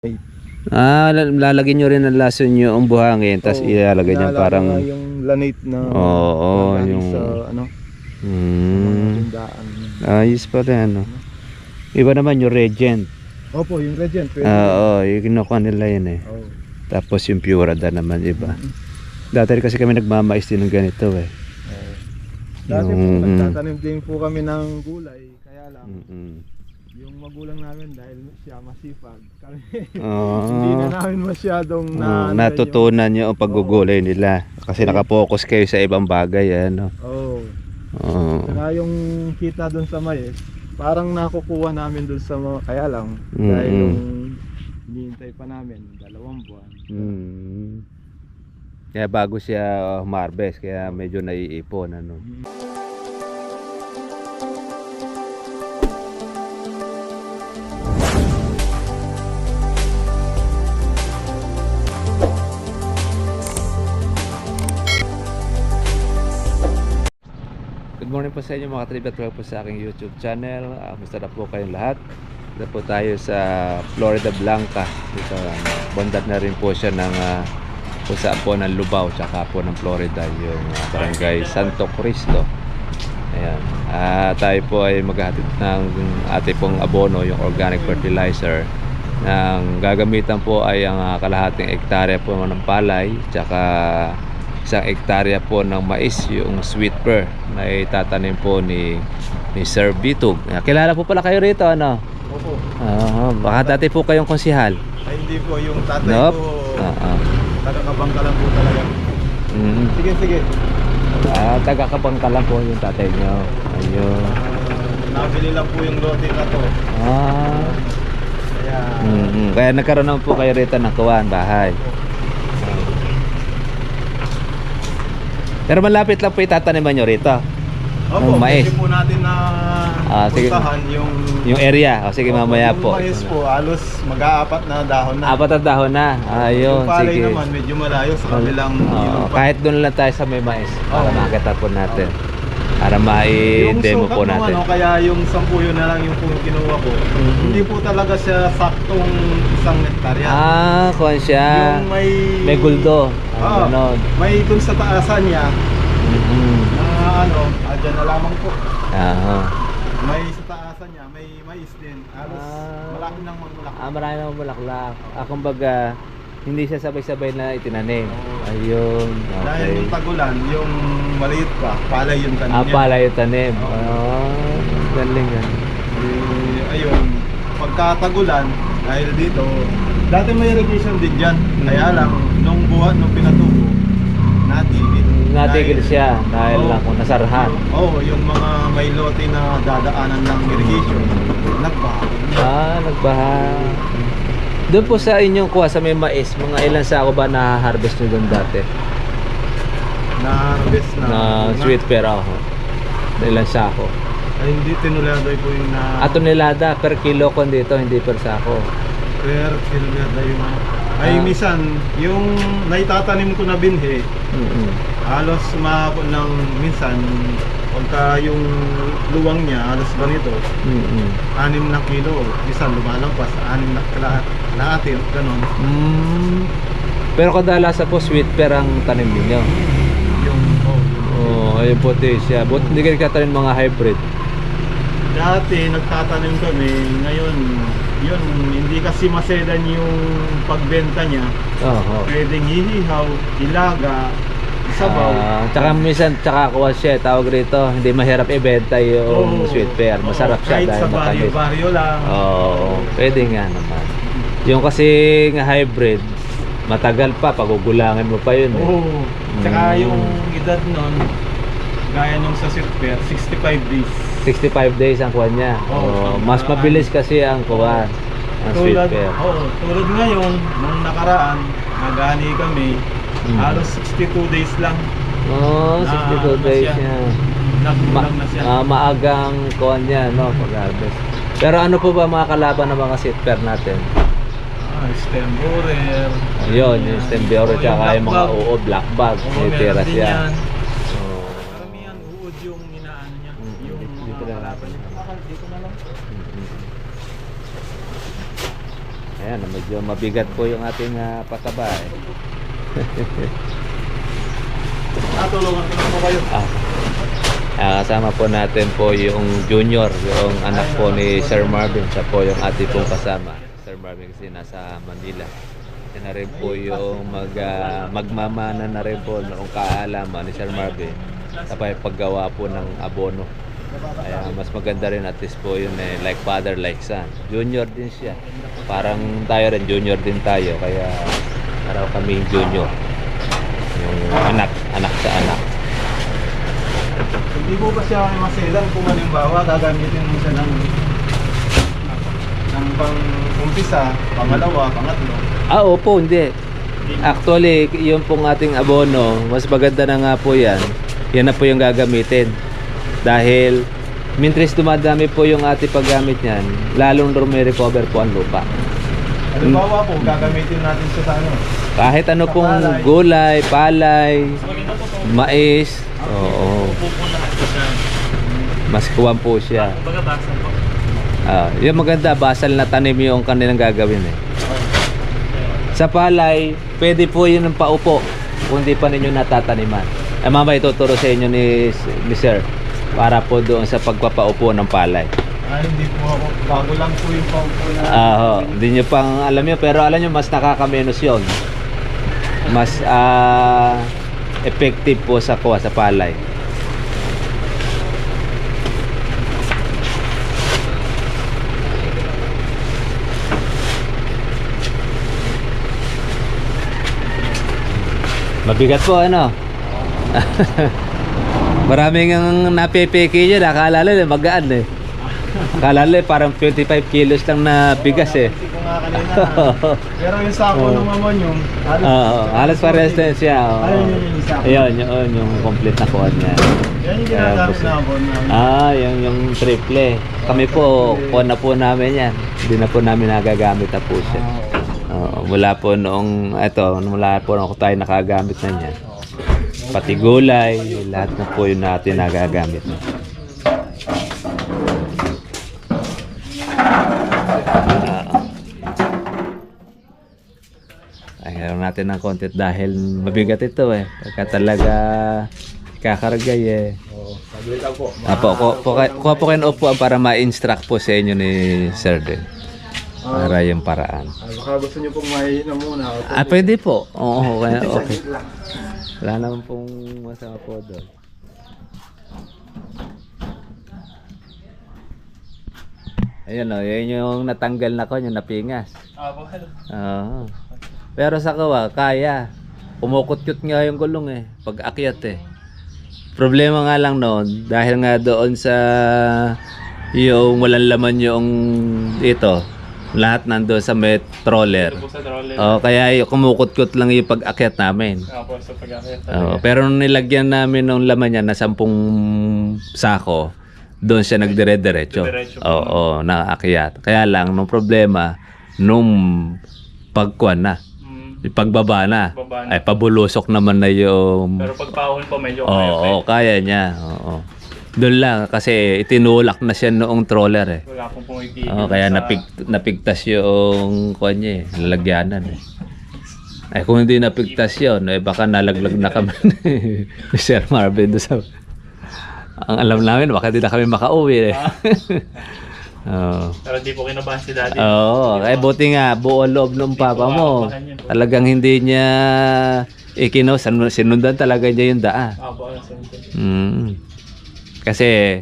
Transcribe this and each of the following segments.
Lalagyan nyo rin ng lason yung buhangin, tapos ilalagay niya parang yung lanate na yung sa mga tindaan. ayos pa rin iba naman yung Regent. Opo, yung Regent pwede. Yung kinukuha nila yun tapos yung Purada naman iba. Dati kasi kami nagmamais din ng ganito Dati po nagtatanim din po kami ng gulay, kaya lang yung magulang namin dahil siya masipag kami hindi na namin masyadong natutunan yung paggugulay nila kasi nakapokus kayo sa ibang bagay saka yung kita dun sa mais parang nakukuha namin dun sa mga, kaya lang dahil yung hinihintay pa namin 2 buwan kaya bago siya harvest kaya medyo naiipon Good morning po sa inyo mga katribya, welcome po sa aking YouTube channel. Kumusta na po kayong lahat? Dito po tayo sa Florida Blanca. Dito, bondad na rin po siya ng kung saan po ng Lubao tsaka po ng Florida, yung barangay Santo Cristo. Ayan. Tayo po ay maghahatid ng ating pong abono, yung organic fertilizer. Ang gagamitan po ay ang kalahating hektarya po ng palay tsaka 1 hektarya po ng mais, yung sweet pear na itatanim po ni Sir Bitug. Kilala po pala kayo rito, ano? Opo. Baka dati po kayong konsihal. Ay hindi po, yung tatay ko taga-Kabangka lang po talaga. Sige. Taga-Kabangka lang po yung tatay nyo. Ayun. Nabili lang po yung lote na to. Kaya nagkaroon naman po kayo rito ng kuwan, bahay. Pero malapit lang po itataniman nyo rito. Opo, mais. pwede po natin na puntahan yung area. Sige, mamaya po. Yung mais po, halos mag-aapat na dahon na. 4 na dahon na. Ayun, yung palay sige. naman, medyo malayo sa kabilang kahit doon lang tayo sa may mais para makita po natin. Para ma-demo po natin. Kaya yung 10 yun na lang yung kinuha ko. Hindi po talaga siya saktong 1 hektarya. Kuwan siya. Yung may guldo. May dun sa taasan niya. Dyan na lamang po. May sa taasan niya, may mais din. Halos malaki nang mamulaklak. Marami nang mamulaklak. Kumbaga, hindi siya sabay-sabay na itinanim. Ayun. Okay. Dahil yung tagulan, yung maliit pa, palay yung tanim niya. Palay yung tanim. Galing yan. Ayun, pagkatagulan, dahil dito, dati may irrigation din dyan. Kaya lang, nung pinatubo, natigil siya dahil lang kung nasarahan. Yung mga may lote na dadaanan ng irrigation, nagbaha. Nagbaha. Doon po sa inyong kuha sa may mais, mga ilan sako ba na-harvest nyo doon dati? Na-harvest na sweet pear ilan sako? Ay, hindi tinulada po yung tonelada per kilo kon dito, hindi per sako. Per kilomeda yung ay minsan yung naitatanim ko na binhe halos maabot ng minsan pagka yung luwang niya halos ganito 6 na kilo, minsan lumalampas 6 na kalahati ganon. Pero kadalasan po sweet pear ang tanim niyo yung ayun po siya. But hindi kayo nagtatanim mga hybrid? Dati nagtatanim kami, ngayon yun, hindi kasi maselan yung pagbenta niya. Pwedeng hihihaw, ilaga, sabaw. Tsaka minsan, kuha siya, tawag rito, hindi mahirap ibenta yung sweet pear. Masarap siya kahit dahil sa matamis. baryo lang. Pwede nga naman. Yung kasi nga hybrid, matagal pa, pagugulangin mo pa yun. Tsaka yung edad nun, gaya nung sa sweet pear, 65 days. 65 days ang kuha niya. Mas mabilis kasi ang kuha ang sweet pear. Tulad ngayon, nung nakaraan, nagani kami, halos 62 days lang. 62 days niya. Nagbulang na siya. Maagang kuha niya, pag-harvest. Pero ano po ba mga kalaban ng mga sweet pear natin? Stem borer. Ayun, yung stem borer, tsaka yung mga black bag. May tira siya. Ayan, medyo mabigat po yung ating pataba eh. Natulungan ko na po kayo. Kasama po natin po yung junior, yung anak po ni Sir Marvin. Siya po yung ating pong kasama. Sir Marvin kasi nasa Manila. Yan na rin po yung magmamana na rin po noong kaalaman ni Sir Marvin sa paggawa po ng abono. Kaya mas maganda rin at least po yun eh, like father like son. Junior din siya. Parang tayo rin, junior din tayo. Kaya araw kami junior. Yung anak sa anak. Hindi mo ba siya maselan kung halimbawa gagamitin mo siya ng pang-umpisa, pangalawa, pangatlo? Opo, hindi. Actually, yung pong ating abono, mas maganda na nga po yan. Yan na po yung gagamitin. Dahil, mintres dumadami po yung ating paggamit niyan, lalong recover po ang lupa. Halimbawa po, gagamitin natin siya sa ano? Kahit ano Sa pong palay. gulay, palay, mais, oo. Mas kuwan po siya. Yung maganda, basal na tanim yung kanilang gagawin eh. Sa palay, pwede po yun ng paupo kung di pa ninyo natataniman. Mamaya ituturo sa inyo ni Sir para po doon sa pagpapaupo ng palay. Hindi po ako, bago lang po yung paupo na. Hindi nyo pang alam yun, pero alam nyo mas nakakamenos yun. Mas effective po sa palay. Mabigat po ano. Maraming ang napipiki dyan. Akala nila magaan eh. Akala nila parang 25 kilos lang na bigas eh. Kasi ko nga kanina. Pero yung sako ng mamon yung halos parehas din siya. Ayun yung sako. Ayun, yung complete na kuha niya. Yan yung ginagamit na abon namin. Yung triple. Kami po, kuha na po namin yan. Hindi na po namin nagagamit na po siya. Mula po noong tayo nakagamit na niya. Pati gulay, lahat na po yun natin nagagamit na. Ayaw natin ng konti dahil mabigat ito eh. Pagka talaga kakaragay eh. Sabi lang po. Kuha po kayo ng upuan para ma-instruct po sa inyo ni Sir din. Para yung paraan. Baka gusto nyo pong mahihinom muna. Pwede po. Oo, okay. Wala naman pong masama po doon. Ayun yun yung natanggal na ko, yung napingas. Oo. Pero sa kawa, kaya. Umukot-kot nga yung gulong eh, pag akyat eh. Problema nga lang noon, dahil nga doon sa yung walang laman yung ito, lahat nandoon sa may troller. Kaya kumukot-kot lang yung pag-akyat namin. Pero nung nilagyan namin ng laman niya na 10 sako, doon siya nagdire-diretso. Nakaakyat. Kaya lang, nung problema, nung pagkuan na, pagbaba na, ay pabulusok naman na yung... Pero pagpahon po medyo kaya niya. Doon lang kasi itinulak na siya noong troller eh. Wala pong pumipigil. Kaya napigtas yung kuwan niya eh, lalagyanan eh. Ay kung hindi napigtas yun, baka nalaglag na kami ni Sir Marvin doon sa... Ang alam namin, baka hindi na kami makauwi eh. Pero di po kinabahan si Daddy. Kaya buti nga, buo loob ng papa mo. Talagang hindi niya sinundan talaga niya yung daan. Kasi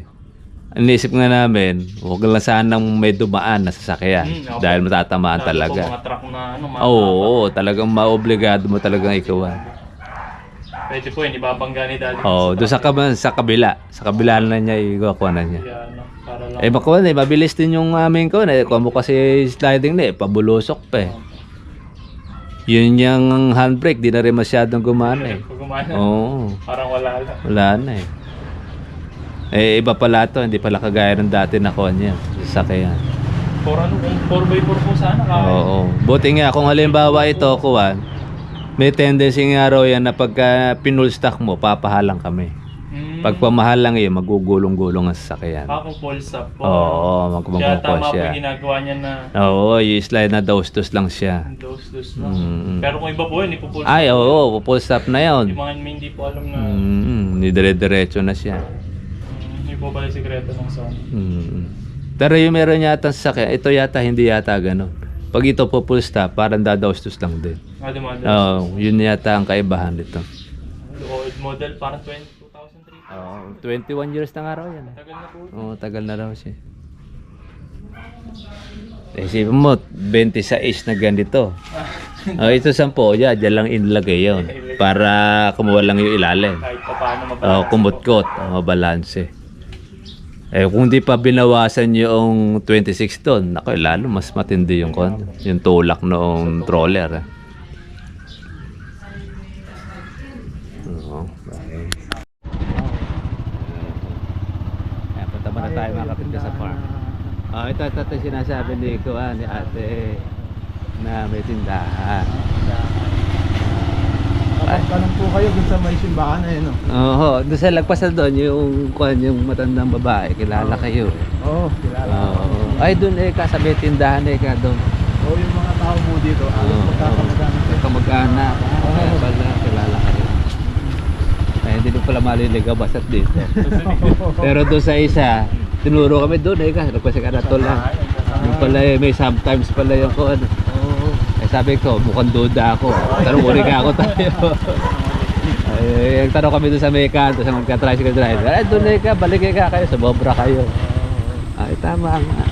inisip nga namin, huwag lang sanang may dumaan na sasakyan dahil matatamaan talaga. Mga truck na talagang maobligado mo talagang ikawan. Pwede po yun, ibabangga ni Daddy. Doon sa kabila. Sa kabila na niya, ikuha na niya. Para lang. Mabilis din yung aming ko. Kuha mo kasi sliding na pabulusok pa eh. Yun yung handbrake, di na rin masyadong gumana eh. Parang wala lang. Wala na eh. Iba pala to, hindi pala kagaya ng dati na kuha niya. Sasakyan. 4x4 po sana. Buti nga, kung halimbawa ito, kuwan, may tendency nga raw yan na pagka pinulstock mo, papahalang kami. Pagpamahal lang yun, magugulong-gulong ang sasakyan. Ako full stop po. Oo, Kaya magmamukha tama po siya. yung ginagawa niya na Oo, yung slide na dos-dos lang siya. dos lang. Mm. Pero kung iba po yun, ipo full stop. Ay, oo, full stop na yun. Yung mga hindi po alam na Nidire-diretso na siya. hindi po pala yung sikreto ng son. Pero yung meron yata sa sasakyan, ito yata hindi yata ganun. Pag ito po full stop, parang dadaustos lang din. Oo, yun yata ang kaibahan nito. Old model, parang 2003. Oo, 21 years na nga raw yan. Tagal na po. Oo, tagal na raw siya. Isipin mo, 26 na ganito. Ito 10, dyan lang inilagay yun. Para kumuha lang yung ilalim. Kahit pa paano mabalanse po. Kumot-kot, mabalanse. Kung di pa binawasan yung 26 ton, ako lalo mas matindi yung yung tulak noong troller. Oo. Okay. Punta muna tayo mga kapitbahay sa farm. Ito sinasabi ni ate na may tindahan. Tanong po kayo dun sa may simbahan na yun. Oo, doon sa lagpasan doon yung matandang babae, kilala kayo. Oo, kilala. Oo. Ay doon kasabi tindahan ka doon. Oo, yung mga tao mo dito, alos magkakamag-anak. Kamag-anak. Kaya pala kilala kayo. Ay hindi ko pala maliligaw basta't dito. Pero doon sa isa, tinuro kami doon nagpasa ka na tol lang. Yung pala may sometimes pala yung sabi ko, mukhang duda ako. Tanong uli ka ako tayo. Tanong kami doon sa may kanto, sa magka-tricycle driver. Doon ka, balik ka kayo, sa Bobra kayo. Ay, tama nga.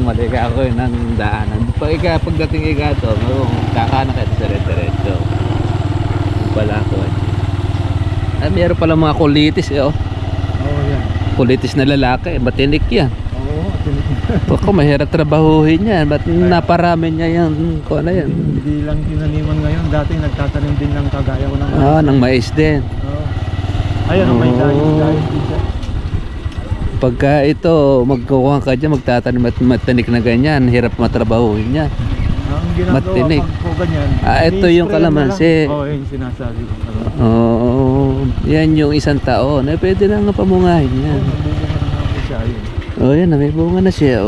Mali ka ako ng daanan. Pagdating to, kakanan kayo sa diretso. Pala ako. Ay, meron pala mga kulitis Oo, yan. Kulitis na lalaki, matinik yan. Ako, mahirap trabahuhin yan. Ba't naparami niya yan? Kung ano yan? Hindi lang tinaniman ngayon. Dati nagtatanim din ng kagaya ko ng ng mais din. Ayun, may dahil din siya. Pagka ito, magkukuha ka dyan, magtatanim at matanik na ganyan, hirap matrabahuhin yan. Ang ginagawa Matinik. ko ganyan. Ito yung kalamansi. Oo, yung sinasabi ko. Yan yung isang taon. Pwede na nga pamungahin yan. Nagbubunga na ako siya yun. Yan na, may bunga na siya.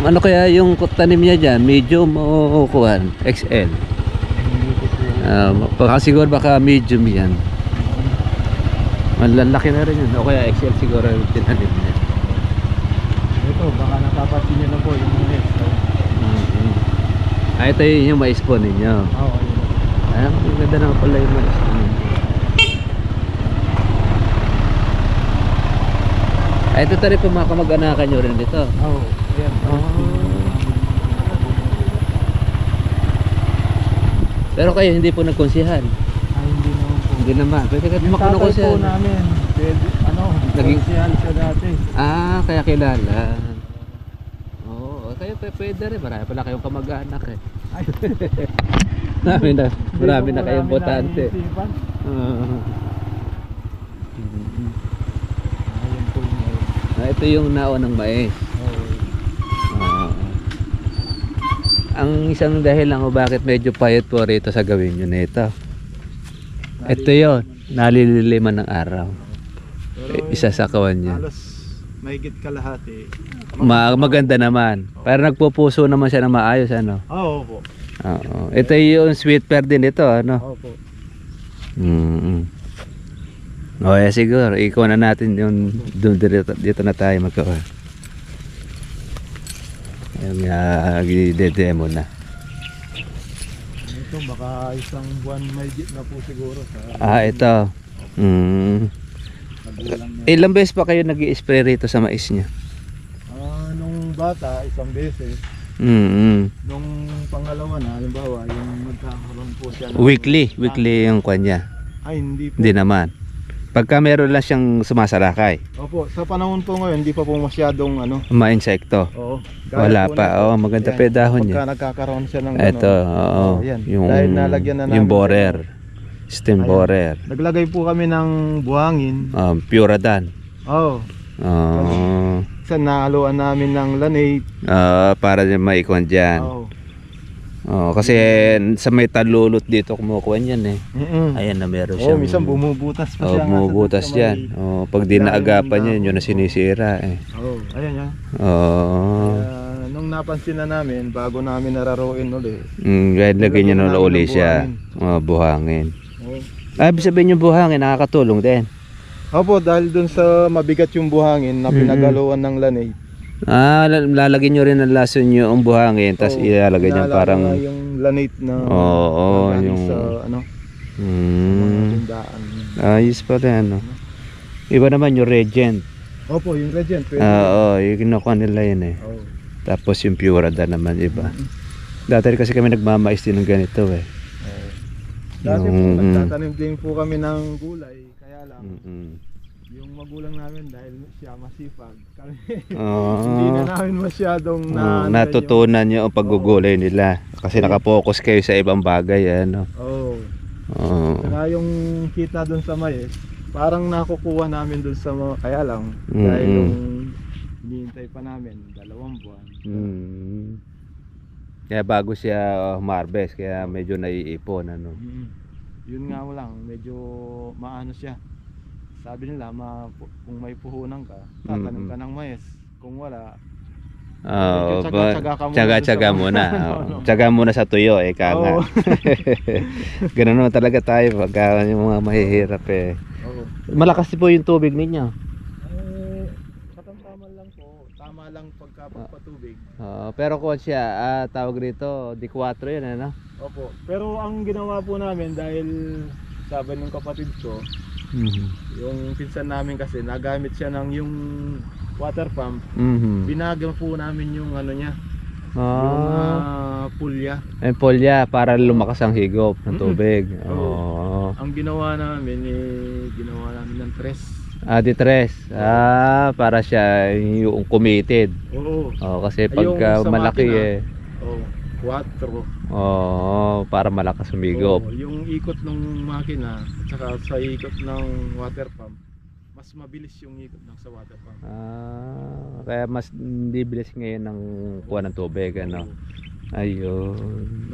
Ano kaya yung tanim niya dyan? Medium o kuhan? XL? Baka siguro baka medium yan. Malalaki na rin yun. O kaya XL siguro yung tinanim niya. Ito, baka napapansin niyo na po yung mais. Ito yung mais po ninyo. Oo, yun. Ang ganda na pala yung mais po ninyo. Ito tayo po mga kamag-anakan nyo rin dito. Oo, yan. Pero kayo hindi po nagkonsihan. Ay, hindi naman po. Hindi naman. Pwede ka Yung tumakbo ng tatay po konsihan. namin, pwede, Naging- konsyal siya dati. Kaya kilala. Oo, kayo pwede rin. Marami pala kayong kamag-anak eh. Ay, Marami na kayong botante. naisipan. Ayun po yung Ito yung naon ng mais. Ang isang dahil lang bakit medyo payat po rito sa gawin nyo nito. Ito yun, nalililiman ng araw. Isa sa kawan niya. halos mahigit kalahati. Maganda naman. Pero nagpupuso naman siya na maayos ano. Oo po. Oo. Ito yung sweet pear din ito ano. Oo po. Siguro ikaw na natin yung dito na tayo magkawa. Yung i-demo na. Ito baka isang buwan mahigit na po siguro sa Ito. magulang niya. Ilang beses pa kayo nag-i-spray rito sa mais niya? Nung bata, isang beses. Nung pangalawa na, halimbawa, yung magkakaroon po siya ng- Weekly yung kanya. Ay, hindi po. Hindi naman. Pagka meron lang siyang sumasalakay, Opo, sa panahon po ngayon, hindi pa po masyadong ma-insekto. Oo. Wala pa. Maganda pa yung dahon niya. Pagka nagkakaroon siya ng Ito, yan. yung Dahil nalagyan na yung namin- borer. Stem Ayan. borer. Naglagay po kami ng buhangin. Puradan. Oo. Sa nahaluan namin ng lanate. Para din maikon dyan. Oo. Kasi sa may talulot dito kumukuha niyan eh. Ayan na meron siya. Minsan bumubutas pa siya. Bumubutas yan. Pag di naagapan niya, yun na sinisira eh. Ayan yan. Nung napansin na namin, bago namin nararuin ulit. Kahit lagay niya na uli siya. Buhangin. Ibig sabihin yung buhangin, nakakatulong din. Opo, dahil dun sa mabigat yung buhangin na pinagaluan ng lanay. Lalagyan nyo rin ng lason nyo ang buhangin, tapos ilalagay niya parang yung lanate na yung sa mga tindaan. Ayos pala ano. Iba naman yung Regent. Opo, yung Regent. Yung kinukuha nila yun eh. Tapos yung Purada naman iba. Dati kasi kami nagmamais din ng ganito eh. Dati po nagtatanim din po kami ng gulay, kaya lang yung magulang namin dahil siya masipag kami hindi na namin masyadong natutunan niyo ang paggugulay nila kasi nakapokus kayo sa ibang bagay ano. Saka yung kita doon sa mais parang nakukuha namin doon sa mga, kaya lang dahil yung hinihintay pa namin 2 buwan. Kaya bago siya harvest kaya medyo naiipon ano. Yun nga lang medyo maano siya. Sabi nila, kung may puhunan ka, tatanim ka ng mais. Kung wala, tsaga-tsaga muna. Tsaga muna sa tuyo, nga. Ganun naman talaga tayo pagka yung mga mahihirap eh. Malakas po yung tubig ninyo? Katamtaman lang po. Tama lang pagkapagpatubig. Pero kung siya, tawag rito, D4 yun ano? Opo. Pero ang ginawa po namin dahil sabi ng kapatid ko, yung pinsan namin kasi nagamit siya ng yung water pump. Binagyan po namin yung ano niya. Yung pulya. Pulya para lumakas ang higop ng tubig. Ang ginawa namin ginawa namin ng tres. Di-tres. Para siya yung committed. Kasi pagka malaki makina, 4. Para malakas humigop. Yung ikot ng makina at saka sa ikot ng water pump, mas mabilis yung ikot ng sa water pump. Kaya mas bibilis ngayon ng kuha ng tubig ano. Ayun.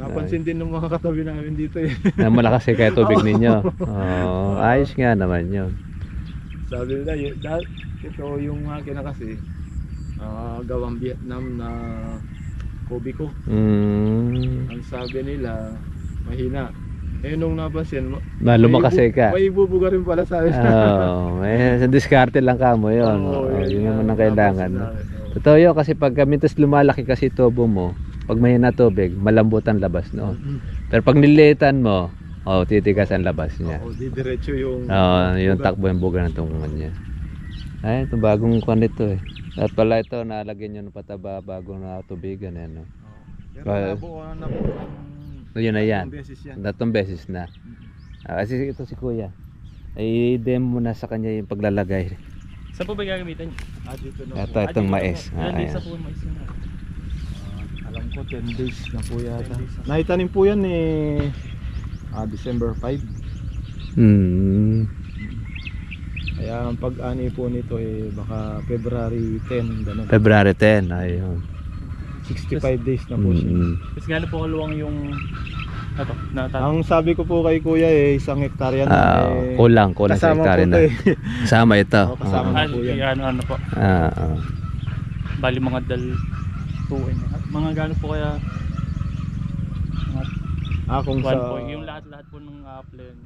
Napansin din ng mga katabi namin dito eh. Na malakas kaya tubig ninyo. Ayos nga naman yun. Sabi nila, ito yung makina kasi gawang Vietnam na Kobico. Ang sabi nila mahina. Nung napansin lumakas ka. May bubuga rin pala sa akin. Sa diskarte lang ka mo yun. Yun naman ang kailangan. Totoo yun kasi pag mintos lumalaki kasi tubo mo, pag mahina tubig, malambot ang labas noon. Pero pag nilitan mo, titigas ang labas niya. Didiretso yung yung takbo yung buga ng tungan niya. Ay, ito bagong kwan ito eh. At pala ito, nalagyan nyo ng pataba bago na tubigan eh, no? Pero nabuo na po yun na yan. 3 beses na. Kasi ito si Kuya. Ay, demo muna sa kanya yung paglalagay. Saan po ba gagamitin? Dito na ito, itong mais. Ilan days na po yung mais na? Alam ko 10 days na po yata. Naitanim po yan December 5. Kaya ang pag-ani po nito baka February 10 ganun. February 10, ayun. 65 days na po siya. Kasi gano'n po kaluwang yung ang sabi ko po kay Kuya 1 hektarya na kulang sa hektarya na. Kasama ito. Kasama na po yan. Ano po? Bali mga 2 mga gano'n po kaya kung sa yung lahat-lahat po ng plan.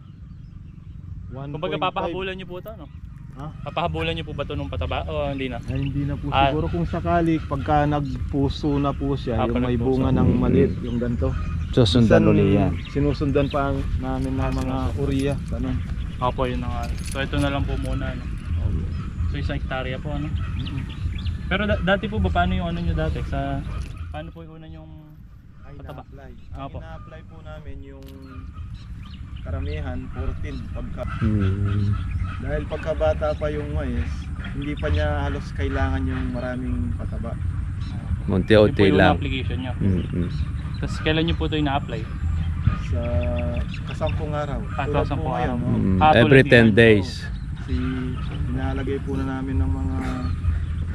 Kumbaga papahabulan niyo po ito, no? Papahabulan niyo po ba ito nung pataba o hindi na? Hindi na po siguro kung sakali pagka nagpuso na po siya, yung may bunga ng maliit, yung ganito. Susundan ulit yan. Sinusundan pa namin ng mga urea, ganun. Opo, yun na nga. So ito na lang po muna, no? So 1 hektarya po, ano? Pero dati po ba, paano yung ano nyo dati? Paano po yung una yung pataba? Ina-apply po namin yung karamihan 14 dahil pagkabata pa yung mais, hindi pa niya halos kailangan yung maraming pataba. Unti-unti lang. Yung application niya. Tapos kailan niyo po ito ina-apply? Sa kasampung araw. Kasampung araw. Every 10 days. Inalagay po na namin ng mga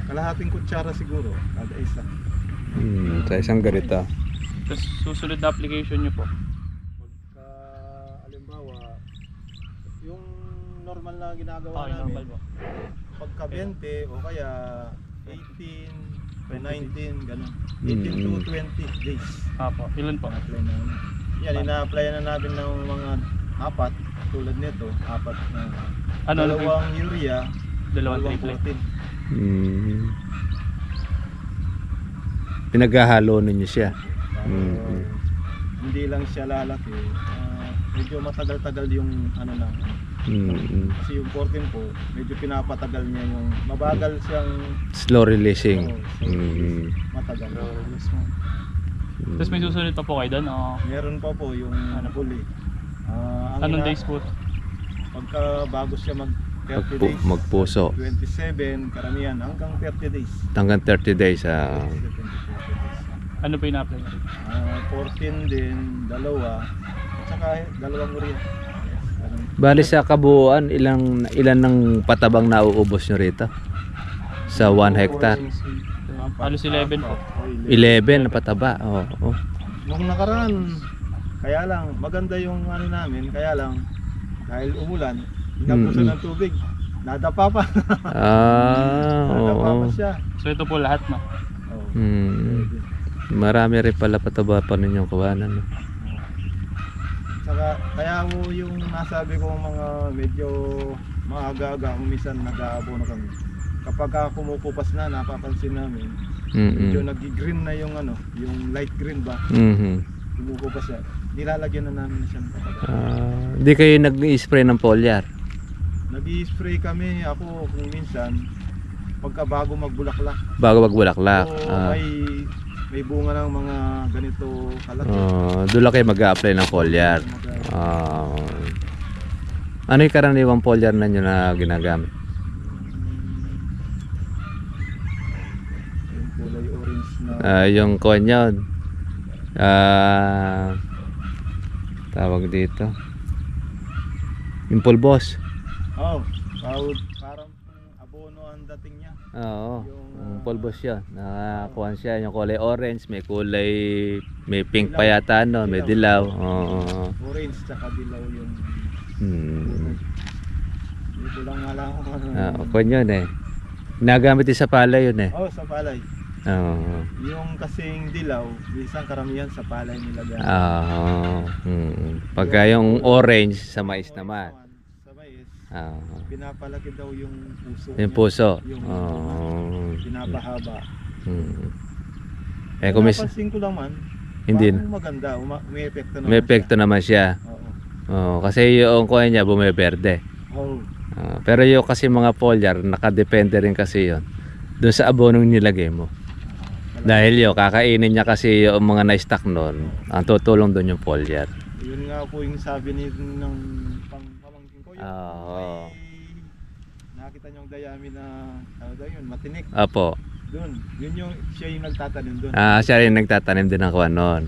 kalahating kutsara siguro kada isa. Sa isang ganito. Tapos susunod na application nyo po. Pagka, alimbawa, yung normal na ginagawa Okay, namin, normal po. pagka 20 o kaya 18, 19, ganun. 18 to 20 days. Apo, ilan po? Apply namin. Yan, ina-apply na natin ng mga 4, tulad nito, 4 na. Ano, Dalawang urea, dalawang dalawang triple. protein. Pinaghahalo ninyo siya. Para hindi lang siya lalaki. Medyo matagal-tagal yung ano na. Kasi yung 14 po, medyo pinapatagal niya yung mabagal siyang Slow releasing. matagal. Tapos may susunod pa po kayo doon? O Meron pa po yung huli. anong days po? Pagka bago siya mag 30 days, Magpuso. 27 karamihan hanggang 30 days. Hanggang 30 days. 30 days. Ano po yung apply nyo? 14 din, dalawa, at saka dalawang urea. Yes, ganun. Bali sa kabuuan, ilan ng patabang nauubos nyo rito? Sa 1 hectare? Halos 11 po. 11 na pataba. Oo. Nung nakaraan, kaya lang, maganda yung ano namin, kaya lang, dahil umulan, inabusan ng tubig, nadapa pa. Nadapa Oo. pa siya. So ito po lahat, no? Oh, Hmm. Marami rin pala pataba pa ninyong kawanan. No? Saka, kaya mo yung nasabi ko mga medyo maaga-aga, minsan nag-aabono kami. Kapag kumukupas na, napapansin namin, medyo nag-green na yung ano, yung light green ba, kumukupas siya. Nilalagyan na namin siya ng kapag. Hindi kayo nag-spray ng foliar? Nag-i-spray kami, ako kung minsan, pagka bago magbulaklak. Bago magbulaklak? So, may bunga ng mga ganito kalaki. Doon lang kayo mag-a-apply ng foliar. Ano yung karaniwang foliar na nyo na ginagamit? Yung kulay orange na Yung kuwan yun. Tawag dito. Yung pulbos. parang abono ang dating niya. Oo. Yung, Yung pulbos yun. Nakakuhan siya. Yung kulay orange, may kulay, may pink pa yata, no? May dilaw. Oo. Orange tsaka dilaw yung hindi ko lang alam kung ano. Kuwan yun eh. Ginagamit din sa palay yun eh. Sa palay. Oo. Yung kasing dilaw, isang karamihan sa palay nilagay. Pagka yung orange sa mais naman. Sa mais, Oo. pinapalaki daw yung puso. Yung puso. Yung Oo. pinapahaba. Eh kung Napansin ko lang man, hindi parang maganda, may epekto naman. may epekto naman siya. Oo. Kasi yung kuha niya bumiberde. Oh. Pero yung kasi mga foliar, nakadepende rin kasi yon doon sa abonong nilagay mo. Dahil yung kakainin niya kasi yung mga na-stock noon, ang tutulong doon yung foliar. Yun nga po yung sabi ng pamangkin ko. Oo. Nakita niyo yung dayami na yun, matinik. Apo. Doon, yun yung siya yung nagtatanim doon. Siya rin nagtatanim din ng kuha noon.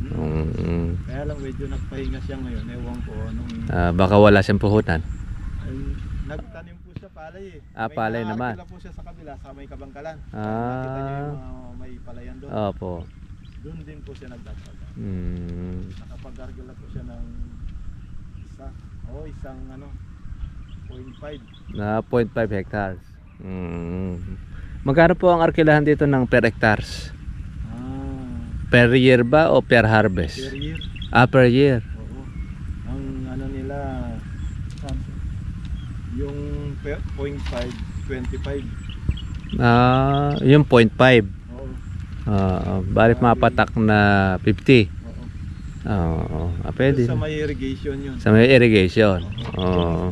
Kaya lang medyo nagpahinga siya ngayon. Ewan ko anong... Baka wala siyang puhunan. Nagtanim po siya palay eh. Palay naman. May po siya sa kabila, sa may kabangkalan. Ah. Nakita niyo yung may palayan doon. Opo. Doon din po siya nagtatanim. Nakapag-argala po siya ng isang 0.5. Na 0.5 hectares. Magkano po ang arkilahan dito ng per hectares? Per year ba o per harvest? Per year. Per year. Oo. Ang ano nila, yung 0.5, 25. Yung 0.5. Oo. Balik mapatak na 50. Oo. Pwede. Sa may irrigation yun. Sa may irrigation.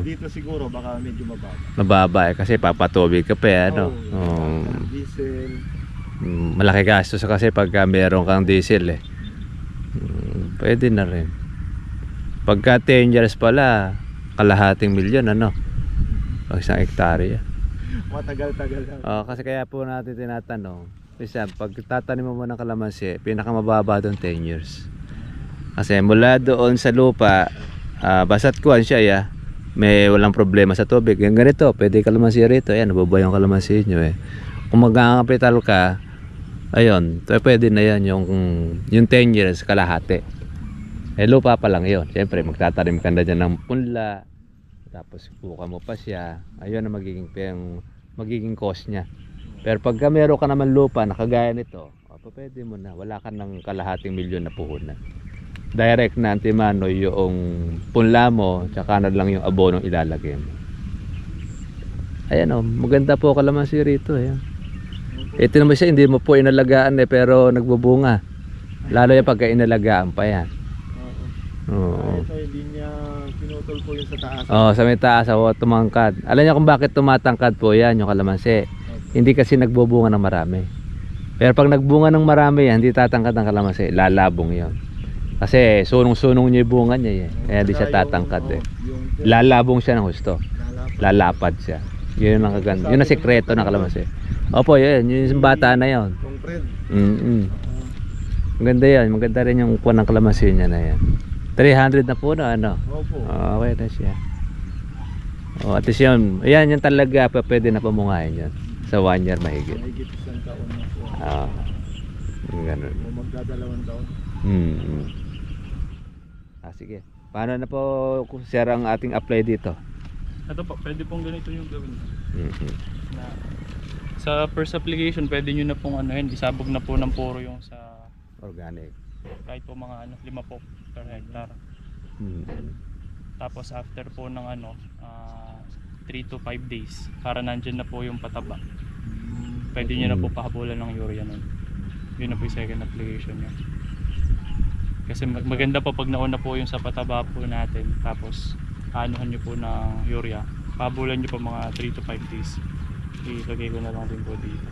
Dito siguro baka medyo mababa. Mababa kasi papatubig ka pa ano. Diesel. Malaki gastos kasi pagka meron kang diesel eh. Pwede na rin. Pagka 10 years pala, kalahating milyon ano. Pag isang hektarya. Matagal-tagal. Kasi kaya po natin tinatanong, isa, pag tatanim mo ng kalamansi, pinakamababa doon 10 years. Kasi mula doon sa lupa, basta't kuhan siya, may walang problema sa tubig. Yung ganito, pwede kalamansi rito. Ayan, nababa yung kalamansi nyo eh. Kung magkakapital ka, Ayun, so pwede na yan yung 10 years kalahati. Eh lupa pa lang yun. Siyempre magtatanim ka na dyan ng punla. Tapos kukuha mo pa siya. Ayun ang magiging cost niya. Pero pagka meron ka naman lupa na kagaya nito, pwede mo na. Wala ka ng kalahating milyon na puhunan. Direct na antimano yung punla mo, tsaka na lang yung abonong ilalagay mo. Ayan o, maganda po kalamansi rito. Ayan. Ito naman siya, hindi mo po inalagaan pero nagbubunga. Lalo yung pagka inalagaan pa yan. Oo. Ito hindi niya pinutol po yung sa taas. Sa may taas, tumangkad. Alam niyo kung bakit tumatangkad po yan, yung kalamansi. Hindi kasi nagbubunga ng marami. Pero pag nagbunga ng marami yan, hindi tatangkad ng kalamansi, lalabong yon. Kasi sunong-sunong niya yung bunga niya eh. Kaya hindi siya tatangkad eh. Lalabong siya ng husto. Lalapad siya. Yun ang kaganda. Yun ang sekreto ng kalamansi. Opo, yun. Yung bata na yun. Kung Fred. Maganda yan. Maganda rin yung kuha ng kalamansi niya na yan. 300 na po na ano. Opo. Okay na siya. At least yun. Ayan, yan talaga pwede na pamungahin yan. Sa 1 year mahigit. Mahigit isang taon na po. Ganun. O magdadalawang taon. Sige. Paano na po sir ang ating apply dito? Ito po, pwede pong ganito yung gawin. Na, sa first application, pwede nyo na pong isabog na po ng puro yung sa Organic. kahit po mga 5 po per hectare. Tapos after po ng 3 to 5 days, para nandyan na po yung pataba. Pwede nyo na po pahabulan ng urea nun. Yun na po yung second application nyo. Kasi maganda po pag nauna po yung sa pataba po natin, tapos anuhan nyo po ng urea, pahabulan nyo po mga 3 to 5 days. Ilagay ko na lang din po dito.